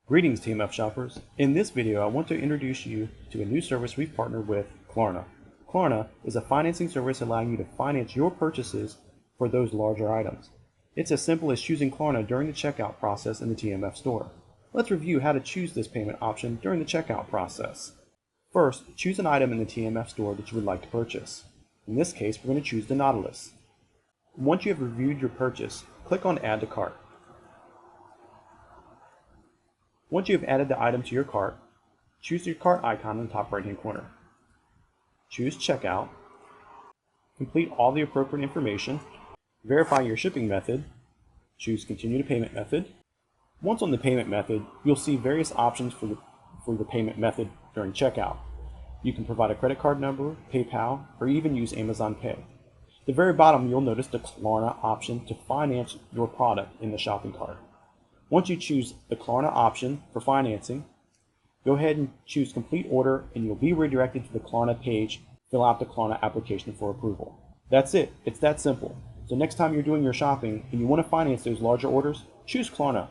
Greetings TMF shoppers. In this video I want to introduce you to a new service we've partnered with Klarna. Klarna is a financing service allowing you to finance your purchases for those larger items. It's as simple as choosing Klarna during the checkout process in the TMF store. Let's review how to choose this payment option during the checkout process. First, choose an item in the TMF store that you would like to purchase. In this case, we're going to choose the Nautilus. Once you have reviewed your purchase, click on Add to Cart. Once you have added the item to your cart, choose your cart icon in the top right-hand corner. Choose Checkout, complete all the appropriate information, verify your shipping method, choose Continue to Payment Method. Once on the payment method, you'll see various options for the payment method during checkout. You can provide a credit card number, PayPal, or even use Amazon Pay. At the very bottom, you'll notice the Klarna option to finance your product in the shopping cart. Once you choose the Klarna option for financing, go ahead and choose Complete Order and you'll be redirected to the Klarna page. Fill out the Klarna application for approval. That's it. It's that simple. So next time you're doing your shopping and you want to finance those larger orders, choose Klarna.